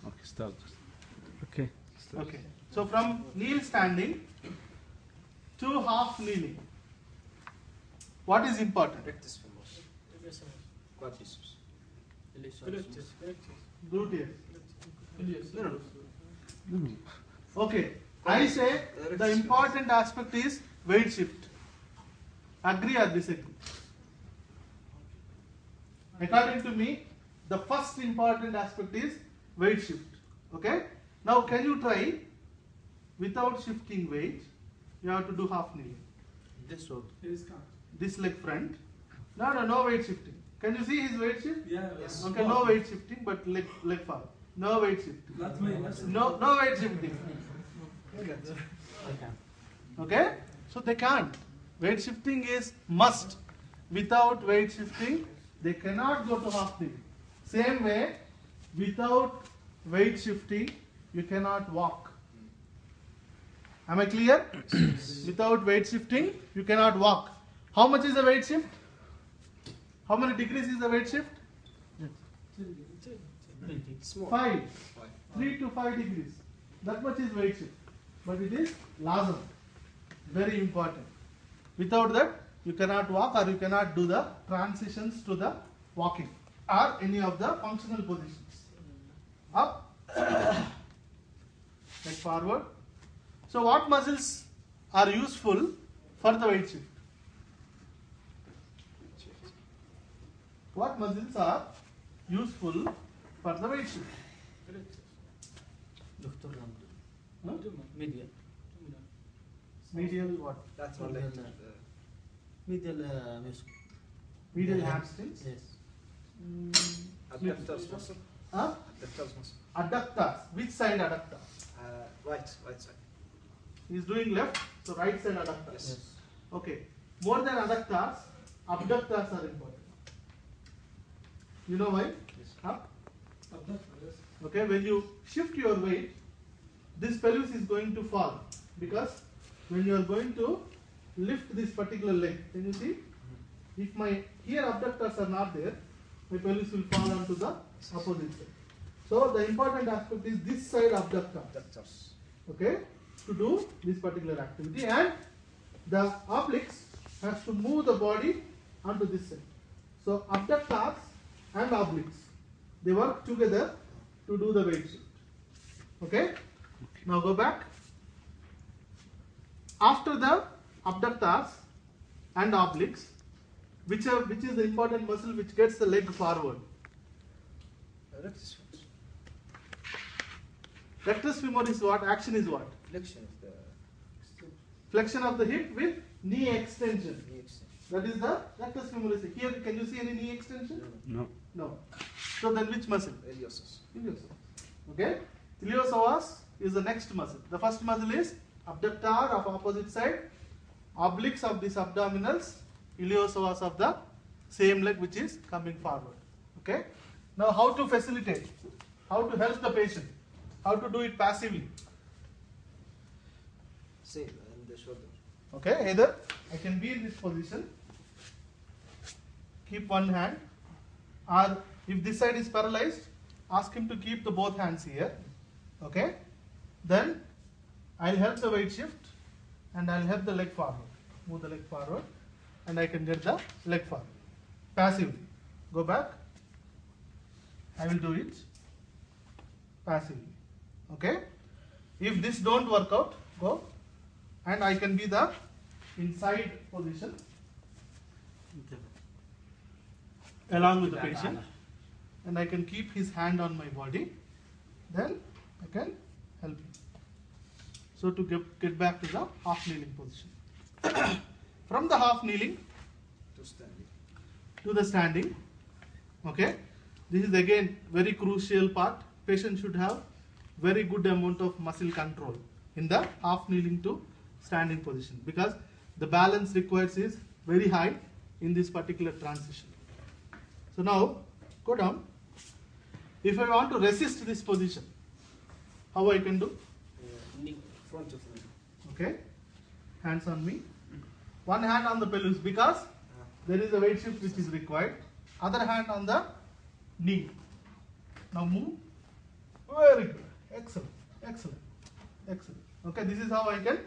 Okay, start. Okay. Okay. So from kneel standing to half kneeling, what is important? Rectus femoris. Quadriceps. Gluteus. No. Okay. I say the important aspect is weight shift. Agree or disagree? According to me, the first important aspect is weight shift. Okay? Now can you try without shifting weight? You have to do half kneeling. This road. This leg front. No weight shifting. Can you see his weight shift? Yes. Okay, no weight shifting, but leg forward. No weight shifting. No weight shifting. Okay? So they can't. Weight shifting is must. Without weight shifting, they cannot go to half kneeling. Same way, without weight shifting, you cannot walk. Am I clear? Without weight shifting, you cannot walk. How much is the weight shift? How many degrees is the weight shift? Small. 5. 3 to 5 degrees. That much is weight shift. But it is lazim. Very important. Without that, you cannot walk or you cannot do the transitions to the walking or any of the functional positions. Up. Leg forward. So what muscles are useful for the weight shift? What muscles are useful for the weight shift? Huh? Medial. Medial what? That's one leg. Medial muscle. Medial hamstrings. Yes. Adductors muscle. Huh? Adductors muscle. Adductors. Which side adductors? Right side. He is doing left, so right side adductors. Yes. Okay. More than adductors, abductors are important. You know why? Yes. Huh? Okay, when you shift your weight, this pelvis is going to fall because when you are going to lift this particular leg, can you see? If my here abductors are not there, my pelvis will fall onto the opposite side. So the important aspect is this side abductor. Adductors. Okay, to do this particular activity, and the obliques has to move the body onto this side. So abductors and obliques, they work together to do the weight shift. Okay, now go back. After the abductors and obliques, which is the important muscle which gets the leg forward? Rectus femoris. Rectus femoris is what? Action is what? Flexion of the Flexion of the hip with knee extension. knee extension. That is the rectus femoris. Here, can you see any knee extension? No. No. So then which muscle? Iliopsoas. Iliopsoas. Okay. Iliopsoas is the next muscle. The first muscle is abductor of opposite side, obliques of these abdominals, iliopsoas of the same leg which is coming forward. Okay. Now how to facilitate? How to help the patient? How to do it passively? Same and the shoulder. Okay, either I can be in this position, keep one hand, or if this side is paralyzed, ask him to keep the both hands here. Okay, then I'll help the weight shift and I'll help the leg forward. Move the leg forward and I can get the leg forward. Passively. Go back. I will do it passively. Okay. If this don't work out, go. And I can be the inside position along with the patient, and I can keep his hand on my body, then I can help him. So to get back to the half kneeling position. From the half kneeling To standing. to the standing, okay, this is again very crucial part. Patient should have very good amount of muscle control in the half kneeling to standing position, because the balance required is very high in this particular transition. So now go down. If I want to resist this position, how I can do? Knee. Front of knee. Okay, hands on me, one hand on the pelvis because there is a weight shift which is required. Other hand on the knee. Now move. Very good. Excellent. Excellent. Excellent. Okay, this is how I can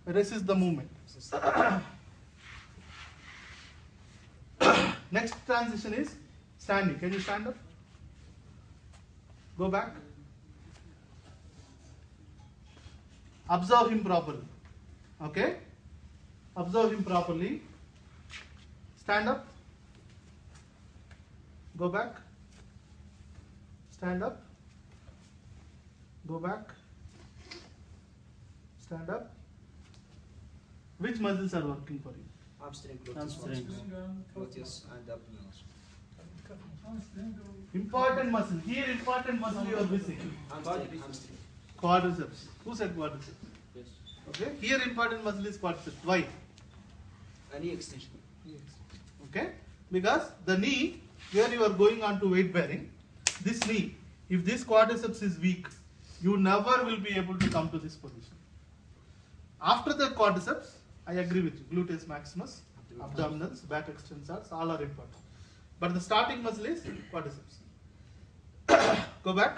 resist the movement. Next transition is standing. Can you stand up? Go back. Observe him properly. Okay? Observe him properly. Stand up. Go back. Stand up. Go back. Stand up. Which muscles are working for you? Hamstring, Hamstring. gluteus, and abdominals. Important muscle. Here important muscle you are missing. Hamstring. Quadriceps. Who said quadriceps? Yes. Okay. Here important muscle is quadriceps. Why? Knee extension. Okay. Because the knee, here you are going on to weight bearing. This knee, if this quadriceps is weak, you never will be able to come to this position. After the quadriceps, I agree with you. Gluteus maximus, abdominals, back extensors, all are important. But the starting muscle is quadriceps. Go back.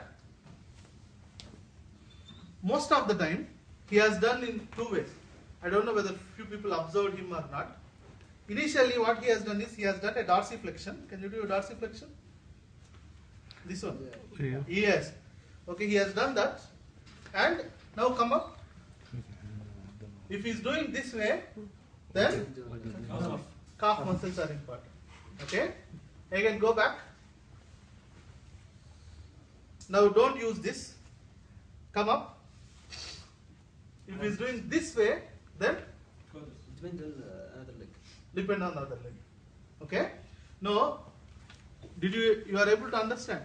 Most of the time, he has done in two ways. I don't know whether few people observed him or not. Initially, what he has done is he has done a dorsiflexion. Can you do a dorsiflexion? This one. Yeah. Yes. Okay, he has done that. And now come up. If he is doing this way, then calf muscles are important. Okay? Again, go back. Now don't use this. Come up. If he is doing this way, then Depend on another leg. depend on the other leg. Okay? Now, you are able to understand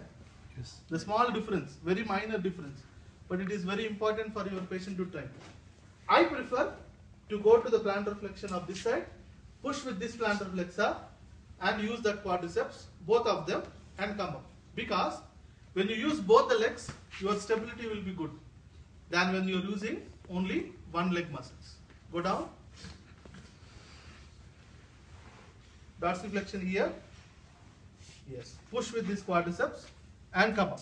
Yes. the small difference, very minor difference, but it is very important for your patient to try. I prefer to go to the plantar flexion of this side, push with this plantar flexor, and use that quadriceps, both of them, and come up. Because when you use both the legs, your stability will be good than when you are using only one leg muscles. Go down. Dorsiflexion here. Yes. Push with this quadriceps and come up.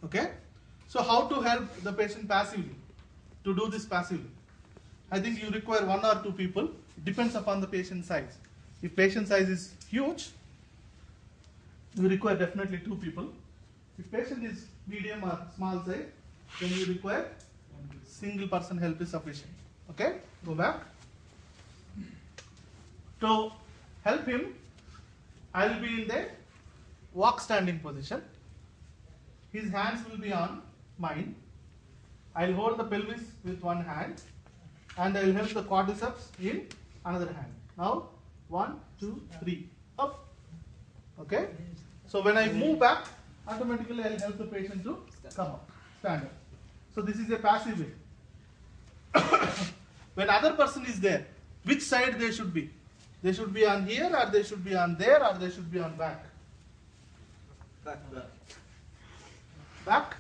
Okay? So how to help the patient passively? To do this passively? I think you require 1 or 2 people. It depends upon the patient size. If patient size is huge, you require definitely 2 people. If patient is medium or small size, then you require single person help is sufficient. Okay? Go back. To help him, I will be in the walk standing position. His hands will be on mine. I will hold the pelvis with one hand and I will help the quadriceps in another hand. Now 1, 2, 3, up. Okay? So when I move back, automatically I will help the patient to come up, stand up. So this is a passive way. When other person is there, which side they should be? They should be on here, or they should be on there, or they should be on back? Back. Back?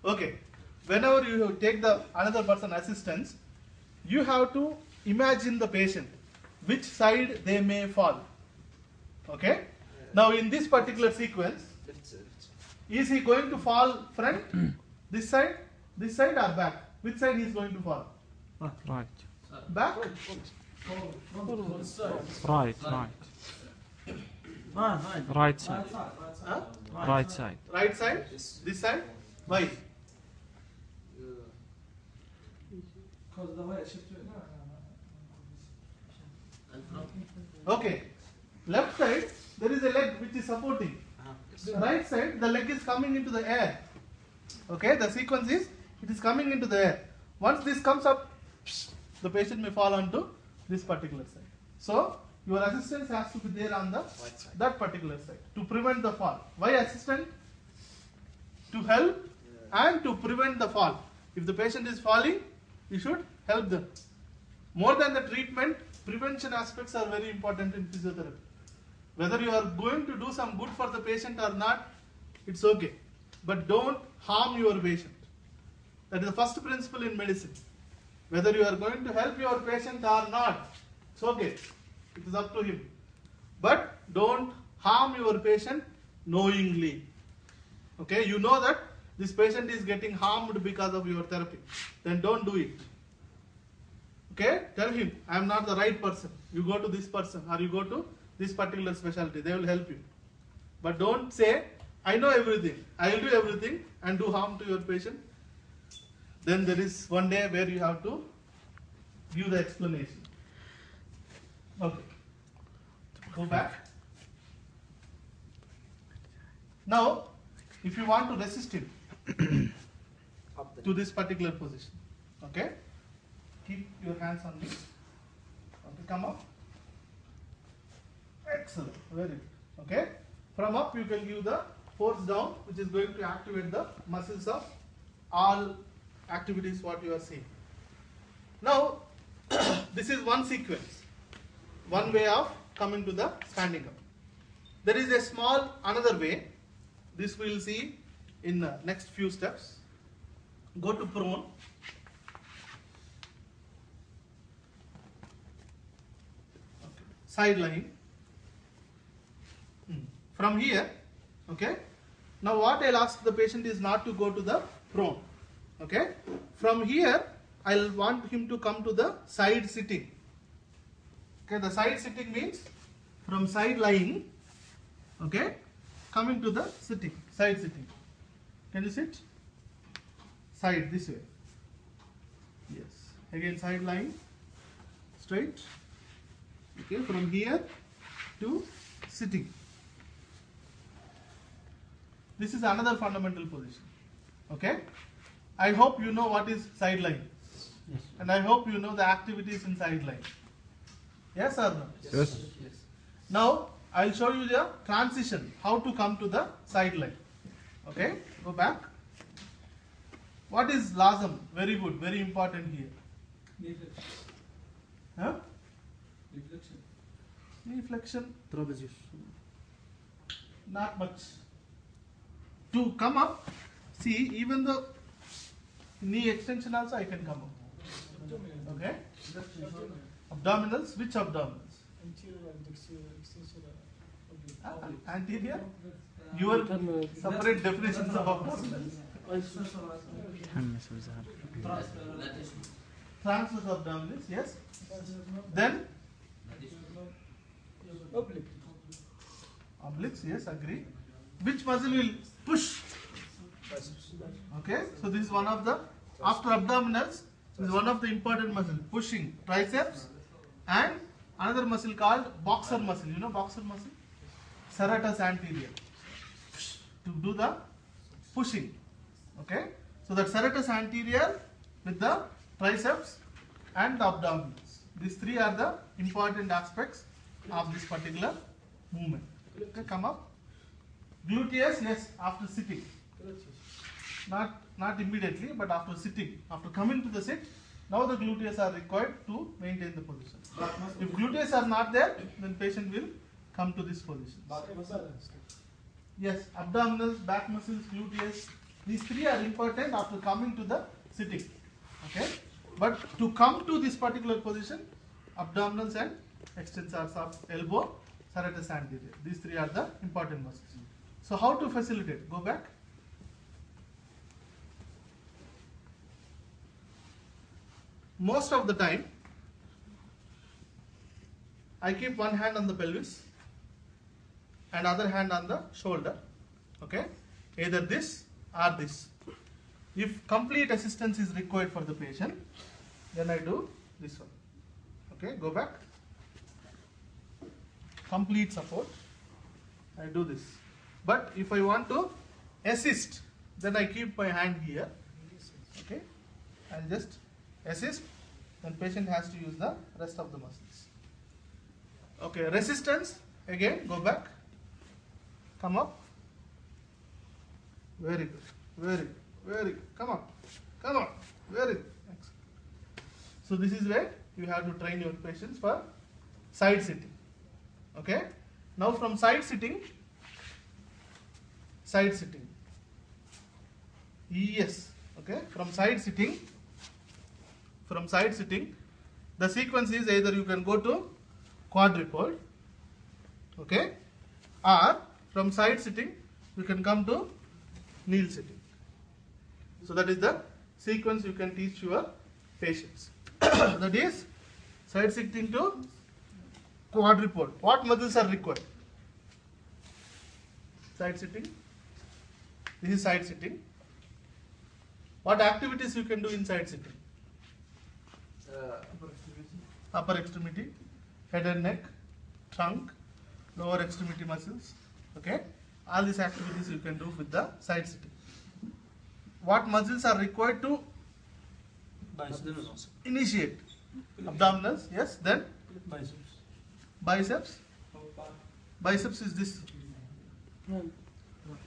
Okay. Whenever you take the another person assistance, you have to imagine the patient, which side they may fall. Okay? Now in this particular sequence, Left side. is he going to fall front, this side or back? Which side he is going to fall? Right. Back? Right. Right side. Huh? Right side. Right side? Yes. This side? Why? Okay. Left side, there is a leg which is supporting. Yes. Right side, the leg is coming into the air. Okay, the sequence is, it is coming into the air. Once this comes up, the patient may fall onto this particular side. So, your assistance has to be there on the Right side. that particular side to prevent the fall. Why assistant? To help and to prevent the fall. If the patient is falling, you should help them. More than the treatment, prevention aspects are very important in physiotherapy. Whether you are going to do some good for the patient or not, it's okay. But don't harm your patient. That is the first principle in medicine. Whether you are going to help your patient or not, it's okay. It is up to him. but don't harm your patient knowingly. Okay, you know that this patient is getting harmed because of your therapy, then don't do it. Okay, tell him, I am not the right person. You go to this person or you go to this particular specialty, they will help you. But don't say, I know everything, I will do everything and do harm to your patient. Then there is one day where you have to give the explanation. Okay, go back. Now, if you want to resist him Up the to this particular position, okay, keep your hands on me. Okay, come up. Excellent, very good. Okay, from up you can give the force down, which is going to activate the muscles of all activities what you are seeing. Now, this is one sequence, one way of coming to the standing up. There is a small another way. This we will see in the next few steps. Go to prone. Okay. Side lying. From here, okay. Now what I'll ask the patient is not to go to the prone. Okay. From here, I'll want him to come to the side sitting. Okay. The side sitting means from side lying, okay, coming to the sitting, side sitting. Can you sit? Side this way. Yes. Again side lying, straight. Okay. From here to sitting. This is another fundamental position. Okay. I hope you know what is side lying. Yes. And I hope you know the activities in side lying. Yes or no? Yes. Yes. Now, I will show you the transition, how to come to the side line. Okay, go back. What is lazam? Very good, very important here. Huh? Reflection. Reflection, Trapezius. not much. To come up, see, even the knee extension also I can come up. Okay? Abdominals, which abdominals? Anterior and exterior extension. Anterior? Your separate definitions of abdominals. Transverse abdominis, yes. Then obliques, yes, agree. Which muscle will push? Okay, so this is one of the, after abdominals, this is one of the important muscles, pushing triceps, and another muscle called boxer muscle. You know boxer muscle? Serratus anterior. To do the pushing. Okay, so that serratus anterior with the triceps and the abdominals. These three are the important aspects of this particular movement. Okay, come up. Gluteus, yes, after sitting. Not immediately, but after sitting. After coming to the sit, now the gluteus are required to maintain the position. If gluteus are not there, then patient will come to this position. Yes, abdominals, back muscles, gluteus, these three are important after coming to the sitting. Okay, but to come to this particular position, abdominals and extensors of elbow, serratus anterior, these three are the important muscles. So how to facilitate? Go back. Most of the time, I keep one hand on the pelvis and other hand on the shoulder. Okay, either this or this. If complete assistance is required for the patient, then I do this one. Okay, go back. Complete support, I do this. But if I want to assist, then I keep my hand here. Okay, I'll just assist, then patient has to use the rest of the muscles. Okay, resistance, again go back, come up. Very good, very good, very good. Come on, very good. Excellent. So this is where you have to train your patients for side sitting. Okay, now from side sitting, yes, okay, from side sitting, the sequence is either you can go to quadruped Okay, or from side sitting you can come to kneel sitting. So that is the sequence you can teach your patients. That is side sitting to quadruped. What muscles are required? Side sitting. This is side sitting. What activities you can do in side sitting? Upper extremity, head and neck, trunk, lower extremity muscles. Okay, all these activities you can do with the side sitting. What muscles are required to Biceps. initiate? Abdominals, yes. Then Biceps. biceps. Biceps is this.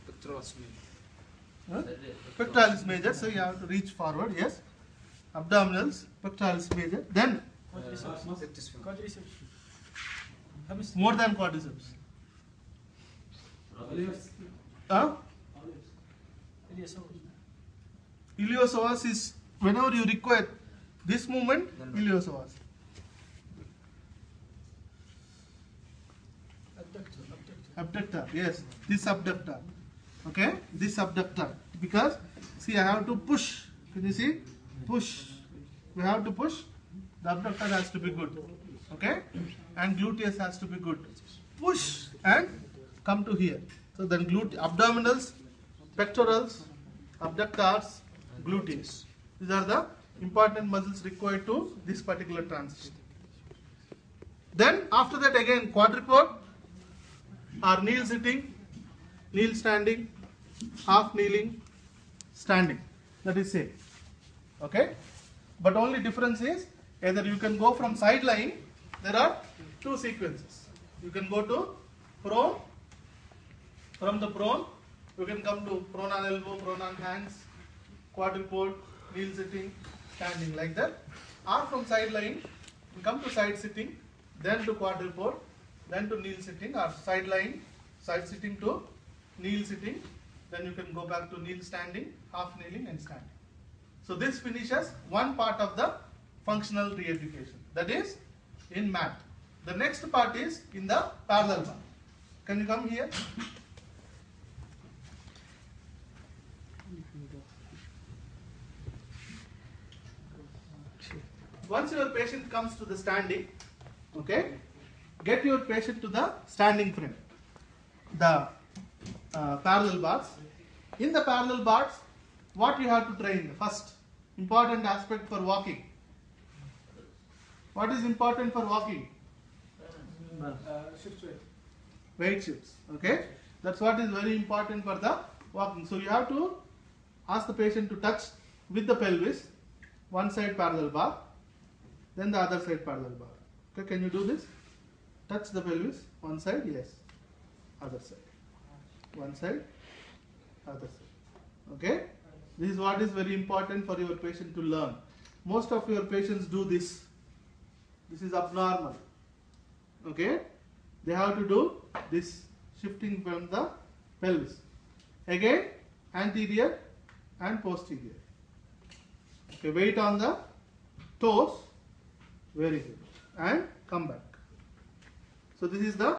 Pectoralis Huh? Pectoralis major, so you have to reach forward. Yes. Abdominals, pectoralis major. Then Quadriceps. Quadriceps. more than quadriceps. Iliopsoas. Huh? Iliopsoas. Iliopsoas is whenever you require this movement, iliopsoas. Abductor. Abductor, yes, this abductor. Okay, this abductor. Because see, I have to push. Can you see? Push. We have to push. The abductor has to be good. Okay, and gluteus has to be good. Push and come to here. So then abdominals, pectorals, abductors, gluteus. These are the important muscles required to this particular transition. Then after that again quadruped or kneel sitting, kneel standing, half kneeling, standing. That is same. Okay? But only difference is either you can go from side lying, there are two sequences. You can go to prone, from the prone, you can come to prone on elbow, prone on hands, quadruped, kneel sitting, standing like that. Or from side lying, you come to side sitting, then to quadruped, then to kneel sitting, or side lying, side sitting to kneel sitting, then you can go back to kneel standing, half kneeling and standing. So this finishes one part of the functional re-education, that is in mat. The next part is in the parallel bar. Can you come here? Once your patient comes to the standing, okay, get your patient to the standing frame, the parallel bars. In the parallel bars, what you have to train? The first important aspect for walking. What is important for walking? Shift weight. Weight shifts. Okay, that's what is very important for the walking. So you have to ask the patient to touch with the pelvis, one side parallel bar, then the other side parallel bar. Okay, can you do this? Touch the pelvis, one side, yes, other side, one side, other side. Okay, this is what is very important for your patient to learn. Most of your patients do this. This is abnormal. Okay, they have to do this shifting from the pelvis. Again, anterior and posterior. Okay, weight on the toes. Very good. And come back. So this is the